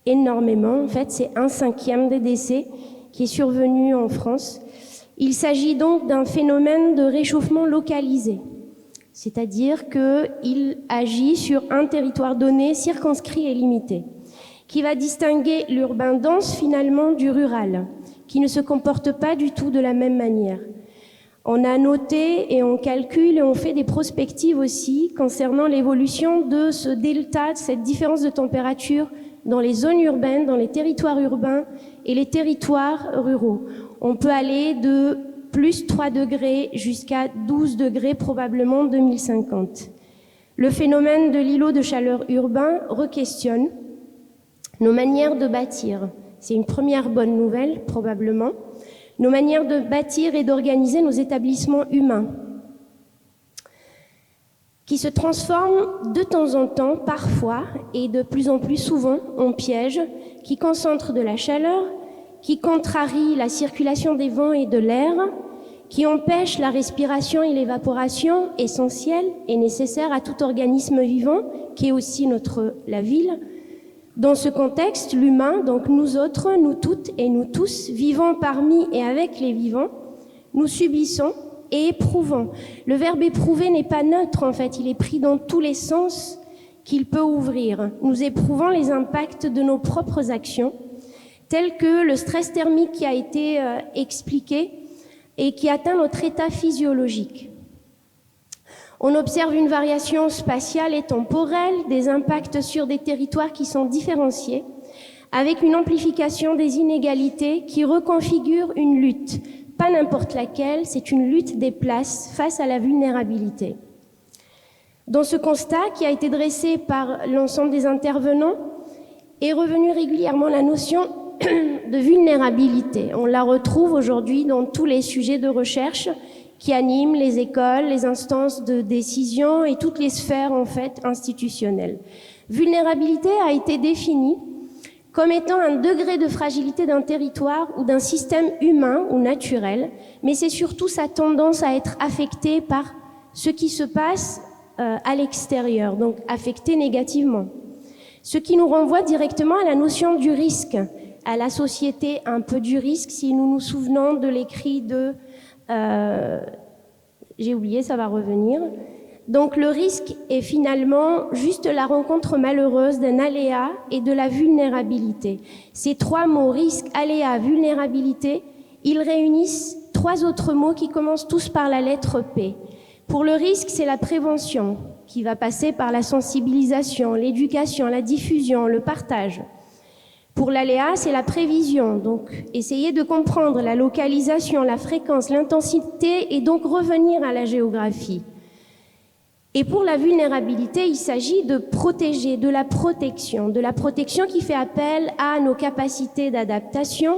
F: énormément. En fait, c'est 1/5 des décès qui est survenu en France. Il s'agit donc d'un phénomène de réchauffement localisé, c'est-à-dire qu'il agit sur un territoire donné, circonscrit et limité, qui va distinguer l'urbain dense finalement du rural, qui ne se comporte pas du tout de la même manière. On a noté et on calcule et on fait des prospectives aussi concernant l'évolution de ce delta, de cette différence de température dans les zones urbaines, dans les territoires urbains et les territoires ruraux. On peut aller de plus 3 degrés jusqu'à 12 degrés probablement en 2050. Le phénomène de l'îlot de chaleur urbain re-questionne nos manières de bâtir. C'est une première bonne nouvelle probablement. Nos manières de bâtir et d'organiser nos établissements humains, qui se transforment de temps en temps, parfois, et de plus en plus souvent, en pièges, qui concentrent de la chaleur, qui contrarient la circulation des vents et de l'air, qui empêchent la respiration et l'évaporation essentielles et nécessaires à tout organisme vivant, qui est aussi la ville. Dans ce contexte, l'humain, donc nous autres, nous toutes et nous tous, vivant parmi et avec les vivants, nous subissons et éprouvons. Le verbe éprouver n'est pas neutre, en fait, il est pris dans tous les sens qu'il peut ouvrir. Nous éprouvons les impacts de nos propres actions, tels que le stress thermique qui a été expliqué et qui atteint notre état physiologique. On observe une variation spatiale et temporelle, des impacts sur des territoires qui sont différenciés, avec une amplification des inégalités qui reconfigure une lutte, pas n'importe laquelle, c'est une lutte des places face à la vulnérabilité. Dans ce constat qui a été dressé par l'ensemble des intervenants, est revenue régulièrement la notion de vulnérabilité. On la retrouve aujourd'hui dans tous les sujets de recherche qui animent les écoles, les instances de décision et toutes les sphères en fait institutionnelles. Vulnérabilité a été définie comme étant un degré de fragilité d'un territoire ou d'un système humain ou naturel, mais c'est surtout sa tendance à être affecté par ce qui se passe à l'extérieur, donc affecté négativement. Ce qui nous renvoie directement à la notion du risque, à la société un peu du risque, si nous nous souvenons de l'écrit de... j'ai oublié, ça va revenir. Donc le risque est finalement juste la rencontre malheureuse d'un aléa et de la vulnérabilité. Ces trois mots, risque, aléa, vulnérabilité, ils réunissent trois autres mots qui commencent tous par la lettre P. Pour le risque, c'est la prévention, qui va passer par la sensibilisation, l'éducation, la diffusion, le partage. Pour l'aléa, c'est la prévision, donc essayer de comprendre la localisation, la fréquence, l'intensité et donc revenir à la géographie. Et pour la vulnérabilité, il s'agit de protéger, de la protection qui fait appel à nos capacités d'adaptation,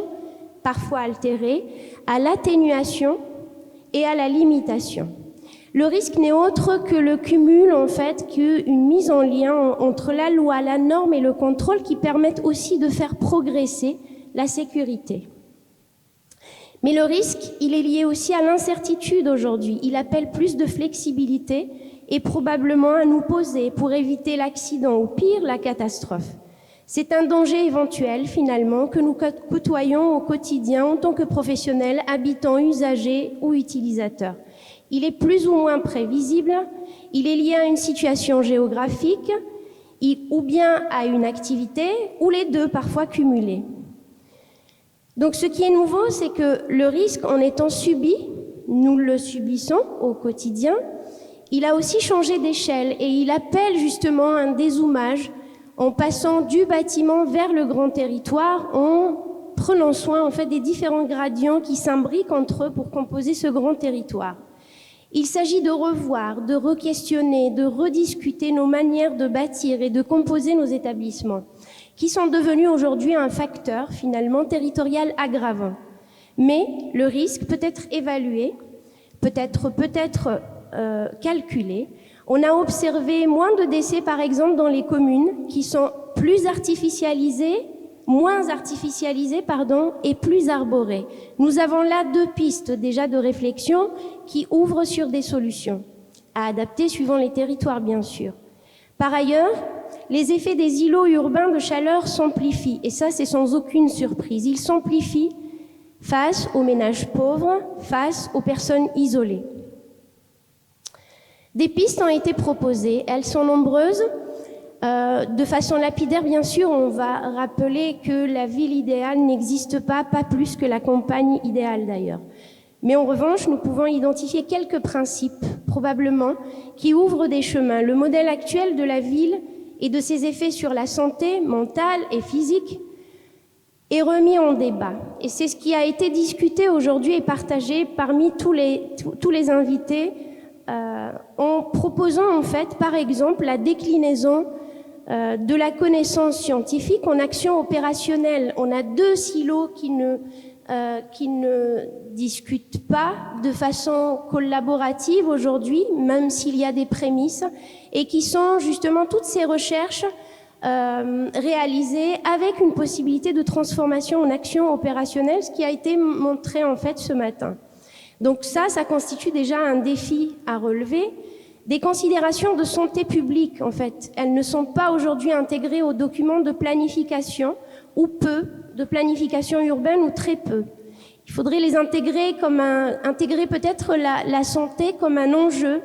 F: parfois altérées, à l'atténuation et à la limitation. Le risque n'est autre que le cumul, en fait, qu'une mise en lien entre la loi, la norme et le contrôle qui permettent aussi de faire progresser la sécurité. Mais le risque, il est lié aussi à l'incertitude aujourd'hui. Il appelle plus de flexibilité et probablement à nous poser pour éviter l'accident ou pire, la catastrophe. C'est un danger éventuel, finalement, que nous côtoyons au quotidien en tant que professionnels, habitants, usagers ou utilisateurs. il est plus ou moins prévisible, il est lié à une situation géographique, ou bien à une activité, ou les deux, parfois cumulés. Donc ce qui est nouveau, c'est que le risque, en étant subi, nous le subissons au quotidien, il a aussi changé d'échelle et il appelle justement un dézoomage en passant du bâtiment vers le grand territoire, en prenant soin en fait des différents gradients qui s'imbriquent entre eux pour composer ce grand territoire. Il s'agit de revoir, de re-questionner, de rediscuter nos manières de bâtir et de composer nos établissements, qui sont devenus aujourd'hui un facteur finalement territorial aggravant. Mais le risque peut être évalué, peut être calculé. On a observé moins de décès, par exemple, dans les communes qui sont moins artificialisées, et plus arborées. Nous avons là deux pistes déjà de réflexion qui ouvrent sur des solutions, à adapter suivant les territoires, bien sûr. Par ailleurs, les effets des îlots urbains de chaleur s'amplifient, et ça, c'est sans aucune surprise. Ils s'amplifient face aux ménages pauvres, face aux personnes isolées. Des pistes ont été proposées, elles sont nombreuses. De façon lapidaire, bien sûr, on va rappeler que la ville idéale n'existe pas plus que la campagne idéale d'ailleurs. Mais en revanche, nous pouvons identifier quelques principes, probablement, qui ouvrent des chemins. Le modèle actuel de la ville et de ses effets sur la santé mentale et physique est remis en débat. Et c'est ce qui a été discuté aujourd'hui et partagé parmi tous les invités, en proposant en fait, par exemple, la déclinaison de la connaissance scientifique en action opérationnelle. On a deux silos qui ne discutent pas de façon collaborative aujourd'hui, même s'il y a des prémices, et qui sont justement toutes ces recherches réalisées avec une possibilité de transformation en action opérationnelle, ce qui a été montré en fait ce matin. Donc ça constitue déjà un défi à relever. Des considérations de santé publique, en fait, elles ne sont pas aujourd'hui intégrées aux documents de planification, ou peu, de planification urbaine, ou très peu. Il faudrait les intégrer intégrer peut-être la santé comme un enjeu,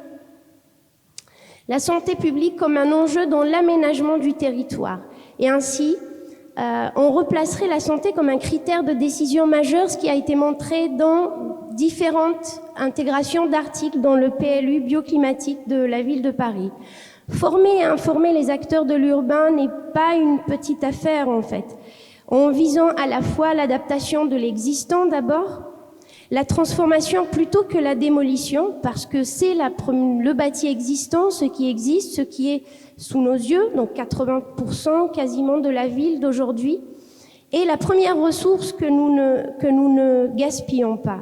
F: la santé publique comme un enjeu dans l'aménagement du territoire. Et ainsi, on replacerait la santé comme un critère de décision majeur, ce qui a été montré dans différentes intégrations d'articles dans le PLU bioclimatique de la ville de Paris. Former et informer les acteurs de l'urbain n'est pas une petite affaire, en fait. En visant à la fois l'adaptation de l'existant d'abord, la transformation plutôt que la démolition, parce que c'est le bâti existant, ce qui existe, ce qui est sous nos yeux, donc 80% quasiment de la ville d'aujourd'hui, et la première ressource que nous ne gaspillons pas.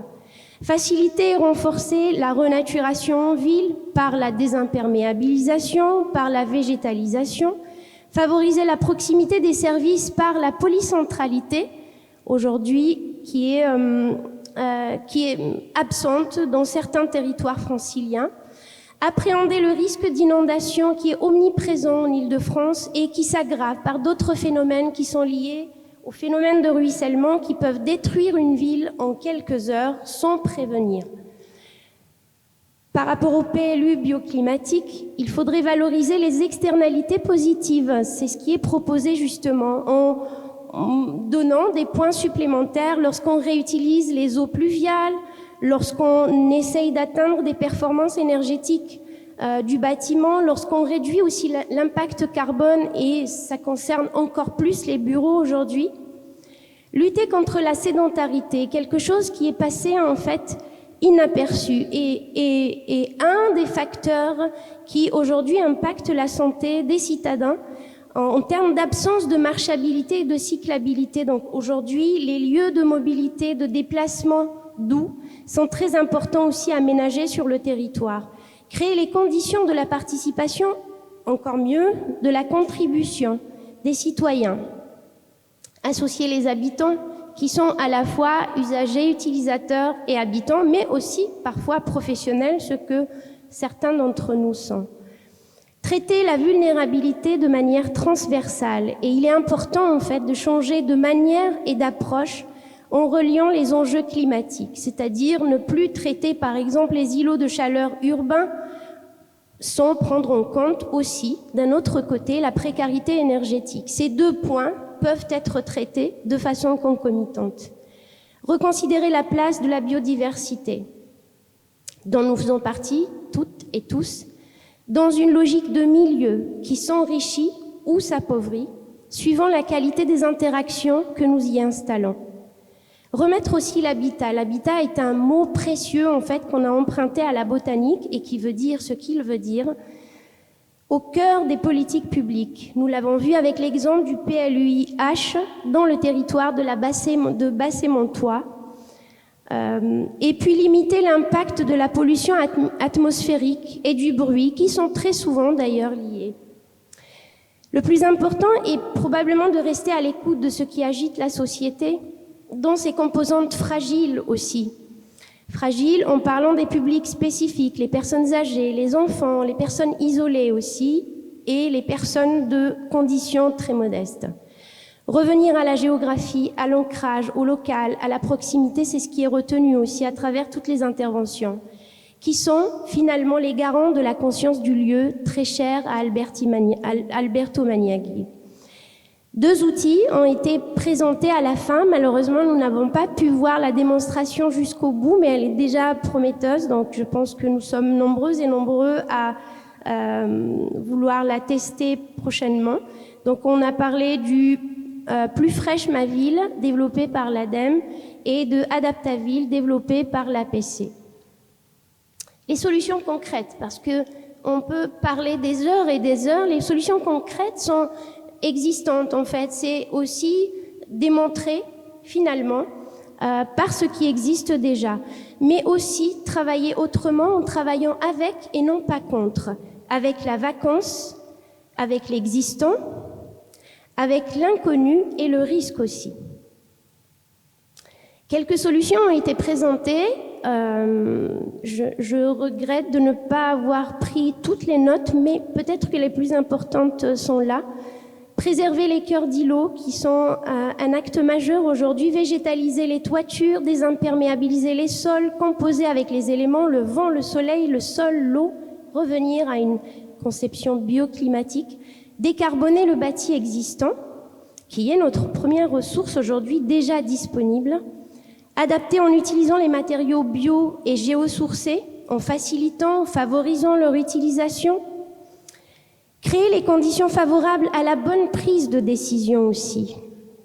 F: Faciliter et renforcer la renaturation en ville par la désimperméabilisation, par la végétalisation, favoriser la proximité des services par la polycentralité, aujourd'hui qui est absente dans certains territoires franciliens, appréhender le risque d'inondation qui est omniprésent en Île-de-France et qui s'aggrave par d'autres phénomènes qui sont liés aux phénomènes de ruissellement qui peuvent détruire une ville en quelques heures sans prévenir. Par rapport au PLU bioclimatique, il faudrait valoriser les externalités positives. C'est ce qui est proposé justement en donnant des points supplémentaires lorsqu'on réutilise les eaux pluviales, lorsqu'on essaye d'atteindre des performances énergétiques du bâtiment, lorsqu'on réduit aussi l'impact carbone, et ça concerne encore plus les bureaux aujourd'hui. Lutter contre la sédentarité, quelque chose qui est passé en fait inaperçu, et un des facteurs qui aujourd'hui impacte la santé des citadins en termes d'absence de marchabilité et de cyclabilité. Donc aujourd'hui, les lieux de mobilité, de déplacement doux sont très importants aussi à aménager sur le territoire. Créer les conditions de la participation, encore mieux, de la contribution des citoyens. Associer les habitants qui sont à la fois usagers, utilisateurs et habitants, mais aussi parfois professionnels, ce que certains d'entre nous sont. Traiter la vulnérabilité de manière transversale, et il est important en fait de changer de manière et d'approche en reliant les enjeux climatiques, c'est-à-dire ne plus traiter par exemple les îlots de chaleur urbains sans prendre en compte aussi, d'un autre côté, la précarité énergétique. Ces deux points peuvent être traités de façon concomitante. Reconsidérer la place de la biodiversité, dont nous faisons partie, toutes et tous, dans une logique de milieu qui s'enrichit ou s'appauvrit, suivant la qualité des interactions que nous y installons. Remettre aussi l'habitat. L'habitat est un mot précieux, en fait, qu'on a emprunté à la botanique et qui veut dire ce qu'il veut dire, au cœur des politiques publiques. Nous l'avons vu avec l'exemple du PLUiH dans le territoire de Bassé-Montois. Et puis limiter l'impact de la pollution atmosphérique et du bruit, qui sont très souvent d'ailleurs liés. Le plus important est probablement de rester à l'écoute de ce qui agite la société, dans ses composantes fragiles aussi. Fragiles en parlant des publics spécifiques, les personnes âgées, les enfants, les personnes isolées aussi, et les personnes de conditions très modestes. Revenir à la géographie, à l'ancrage, au local, à la proximité, c'est ce qui est retenu aussi à travers toutes les interventions, qui sont finalement les garants de la conscience du lieu, très cher à Alberto Maniaghi. 2 outils ont été présentés à la fin. Malheureusement, nous n'avons pas pu voir la démonstration jusqu'au bout, mais elle est déjà prometteuse, donc je pense que nous sommes nombreuses et nombreux à vouloir la tester prochainement. Donc on a parlé du Plus fraîche ma ville, développé par l'ADEME, et de Adaptaville, développé par l'APC. Les solutions concrètes, parce que on peut parler des heures et des heures, les solutions concrètes sont existantes en fait. C'est aussi démontré finalement par ce qui existe déjà, mais aussi travailler autrement en travaillant avec et non pas contre, avec la vacance, avec l'existant, avec l'inconnu et le risque aussi. Quelques solutions ont été présentées. Je regrette de ne pas avoir pris toutes les notes, mais peut-être que les plus importantes sont là. Préserver les cœurs d'îlots, qui sont un acte majeur aujourd'hui. Végétaliser les toitures, désimperméabiliser les sols, composer avec les éléments, le vent, le soleil, le sol, l'eau. Revenir à une conception bioclimatique. Décarboner le bâti existant, qui est notre première ressource aujourd'hui déjà disponible. Adapter en utilisant les matériaux bio et géosourcés, en facilitant, en favorisant leur utilisation. Créer les conditions favorables à la bonne prise de décision aussi.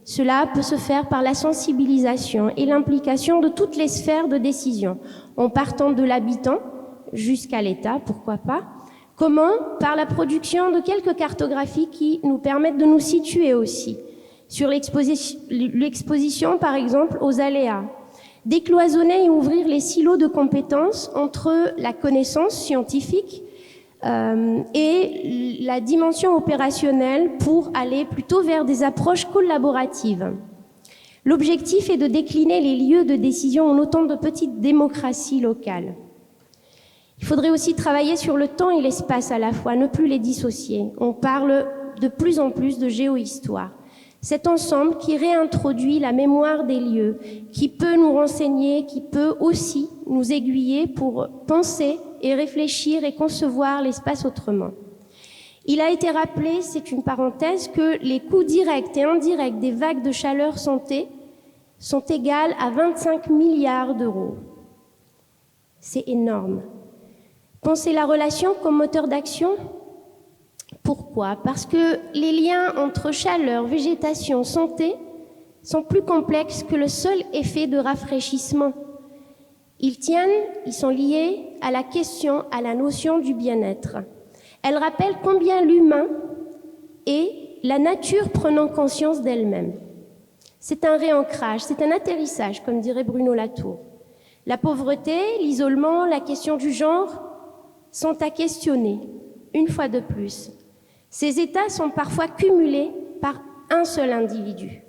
F: Cela peut se faire par la sensibilisation et l'implication de toutes les sphères de décision, en partant de l'habitant jusqu'à l'État, pourquoi pas. Comment? Par la production de quelques cartographies qui nous permettent de nous situer aussi. Sur l'exposition, par exemple, aux aléas. Décloisonner et ouvrir les silos de compétences entre la connaissance scientifique et la dimension opérationnelle pour aller plutôt vers des approches collaboratives. L'objectif est de décliner les lieux de décision en autant de petites démocraties locales. Il faudrait aussi travailler sur le temps et l'espace à la fois, ne plus les dissocier. On parle de plus en plus de géohistoire. Cet ensemble qui réintroduit la mémoire des lieux, qui peut nous renseigner, qui peut aussi nous aiguiller pour penser et réfléchir et concevoir l'espace autrement. Il a été rappelé, c'est une parenthèse, que les coûts directs et indirects des vagues de chaleur sont égales à 25 milliards d'euros. C'est énorme. Pensez la relation comme moteur d'action. Pourquoi? Parce que les liens entre chaleur, végétation, santé sont plus complexes que le seul effet de rafraîchissement. Ils sont liés à la question, à la notion du bien-être. Elle rappelle combien l'humain est la nature prenant conscience d'elle-même. C'est un réancrage, c'est un atterrissage, comme dirait Bruno Latour. La pauvreté, l'isolement, la question du genre sont à questionner, une fois de plus. Ces états sont parfois cumulés par un seul individu.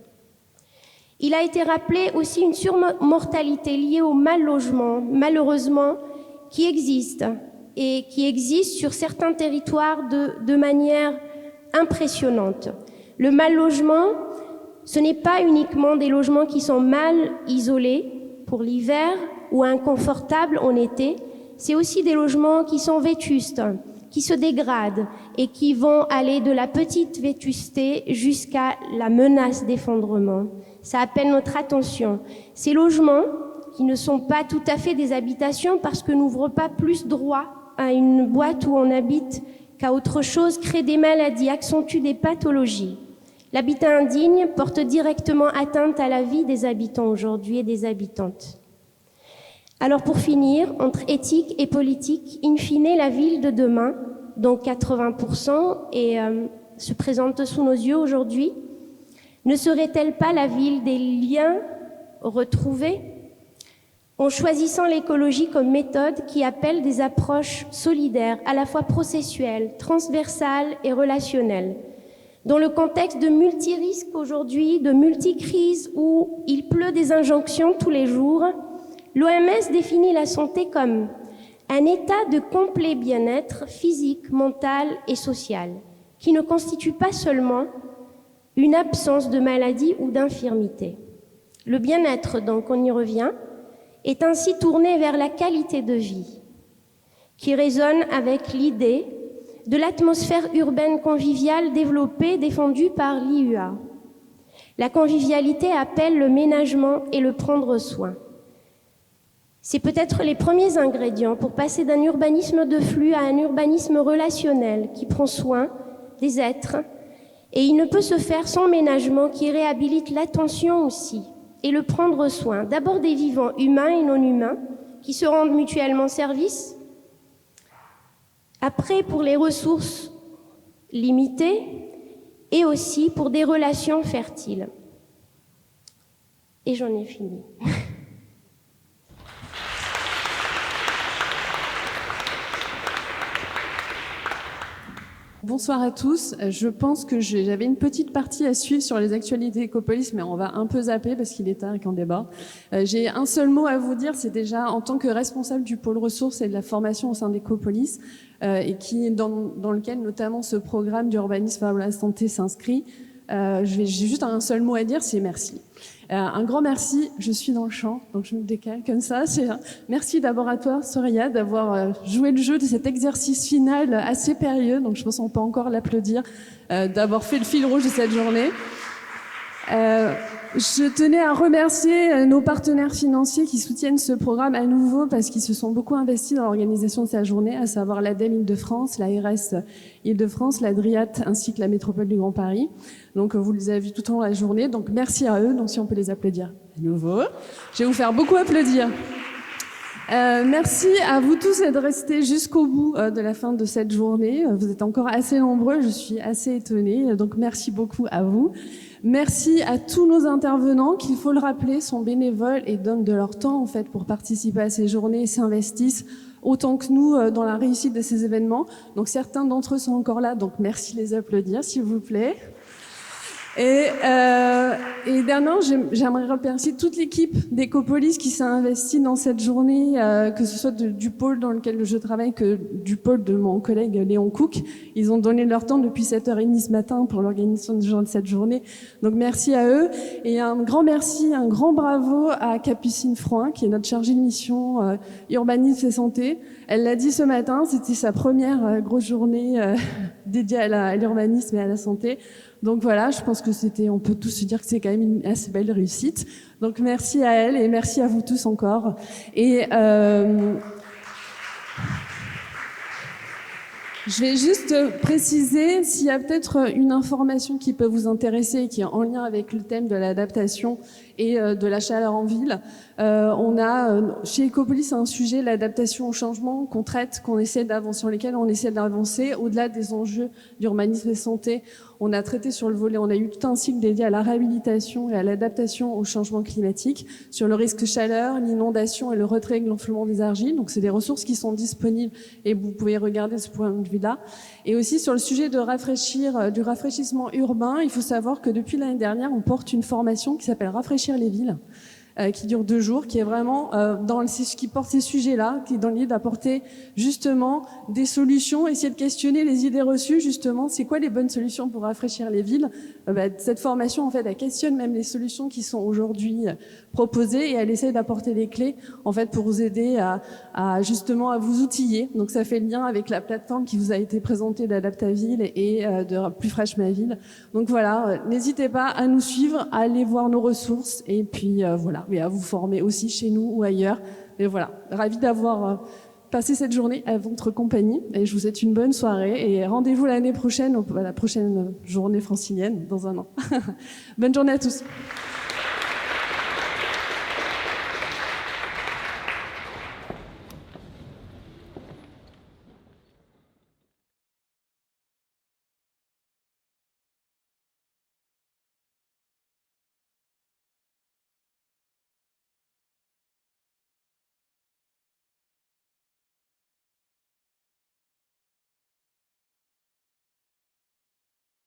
F: Il a été rappelé aussi une surmortalité liée au mal-logement, malheureusement, qui existe et qui existe sur certains territoires de manière impressionnante. Le mal-logement ce n'est pas uniquement des logements qui sont mal isolés pour l'hiver ou inconfortables en été, c'est aussi des logements qui sont vétustes, qui se dégradent et qui vont aller de la petite vétusté jusqu'à la menace d'effondrement. Ça appelle notre attention. Ces logements, qui ne sont pas tout à fait des habitations parce que n'ouvrent pas plus droit à une boîte où on habite qu'à autre chose, créent des maladies, accentuent des pathologies. L'habitat indigne porte directement atteinte à la vie des habitants aujourd'hui et des habitantes. Alors pour finir, entre éthique et politique, in fine, la ville de demain, dont 80% se présente sous nos yeux aujourd'hui, ne serait-elle pas la ville des liens retrouvés, en choisissant l'écologie comme méthode qui appelle des approches solidaires, à la fois processuelles, transversales et relationnelles. Dans le contexte de multirisques aujourd'hui, de multicrises où il pleut des injonctions tous les jours, l'OMS définit la santé comme un état de complet bien-être physique, mental et social, qui ne constitue pas seulement une absence de maladie ou d'infirmité. Le bien-être, donc, on y revient, est ainsi tourné vers la qualité de vie, qui résonne avec l'idée de l'atmosphère urbaine conviviale défendue par l'IUA. La convivialité appelle le ménagement et le prendre soin. C'est peut-être les premiers ingrédients pour passer d'un urbanisme de flux à un urbanisme relationnel qui prend soin des êtres, et il ne peut se faire sans ménagement qui réhabilite l'attention aussi, et le prendre soin, d'abord des vivants humains et non humains, qui se rendent mutuellement service, après pour les ressources limitées, et aussi pour des relations fertiles. Et j'en ai fini.
G: Bonsoir à tous. Je pense que j'avais une petite partie à suivre sur les actualités Ecopolis, mais on va un peu zapper parce qu'il est tard et qu'on débat. J'ai un seul mot à vous dire, c'est déjà en tant que responsable du pôle ressources et de la formation au sein d'Ecopolis, et qui dans lequel notamment ce programme d'urbanisme vers la santé s'inscrit. J'ai juste un seul mot à dire, c'est merci. Un grand merci, je suis dans le champ, donc je me décale comme ça. Merci d'abord à toi, Soraya, d'avoir joué le jeu de cet exercice final assez périlleux, donc je pense qu'on peut encore l'applaudir, d'avoir fait le fil rouge de cette journée. Je tenais à remercier nos partenaires financiers qui soutiennent ce programme à nouveau parce qu'ils se sont beaucoup investis dans l'organisation de sa journée, à savoir l'ADEME Île-de-France, l'ARS Île-de-France, la DRIAT ainsi que la Métropole du Grand Paris. Donc vous les avez vus tout au long de la journée, donc merci à eux. Donc si on peut les applaudir à nouveau, je vais vous faire beaucoup applaudir. Merci à vous tous d'être restés jusqu'au bout de la fin de cette journée. Vous êtes encore assez nombreux, je suis assez étonnée, donc merci beaucoup à vous. Merci à tous nos intervenants qui, il faut le rappeler, sont bénévoles et donnent de leur temps en fait pour participer à ces journées et s'investissent autant que nous dans la réussite de ces événements. Donc certains d'entre eux sont encore là, donc merci de les applaudir s'il vous plaît. Et dernièrement, j'aimerais remercier toute l'équipe d'Ecopolis qui s'est investie dans cette journée, que ce soit du pôle dans lequel je travaille que du pôle de mon collègue Léon Cook. Ils ont donné leur temps depuis 7h30 ce matin pour l'organisation de cette journée. Donc merci à eux. Et un grand merci, un grand bravo à Capucine Froin, qui est notre chargée de mission urbanisme et santé. Elle l'a dit ce matin, c'était sa première grosse journée dédiée à l'urbanisme et à la santé. Donc voilà, je pense que on peut tous se dire que c'est quand même une assez belle réussite. Donc merci à elle et merci à vous tous encore. Et je vais juste préciser s'il y a peut-être une information qui peut vous intéresser et qui est en lien avec le thème de l'adaptation et de la chaleur en ville. On a chez Ecopolis un sujet, l'adaptation au changement, qu'on traite, sur lesquels on essaie d'avancer au-delà des enjeux d'urbanisme et santé. On a traité sur le volet, on a eu tout un cycle dédié à la réhabilitation et à l'adaptation au changement climatique, sur le risque chaleur, l'inondation et le retrait et gonflement des argiles. Donc c'est des ressources qui sont disponibles et vous pouvez regarder ce point de vue-là. Et aussi sur le sujet du rafraîchissement urbain, il faut savoir que depuis l'année dernière, on porte une formation qui s'appelle Rafraîchir les villes, qui dure 2 jours, qui est vraiment qui porte ces sujets-là, qui est dans l'idée d'apporter justement des solutions, essayer de questionner les idées reçues, justement, c'est quoi les bonnes solutions pour rafraîchir les villes. Cette formation, en fait, elle questionne même les solutions qui sont aujourd'hui proposées et elle essaie d'apporter les clés, en fait, pour vous aider justement à vous outiller. Donc ça fait le lien avec la plateforme qui vous a été présentée d'Adaptaville et de Plus Fraîche Ma Ville. Donc voilà, n'hésitez pas à nous suivre, à aller voir nos ressources et puis voilà, et à vous former aussi chez nous ou ailleurs. Et voilà, ravi d'avoir passé cette journée à votre compagnie et je vous souhaite une bonne soirée et rendez-vous l'année prochaine à la prochaine journée francilienne dans un an. Bonne journée à tous.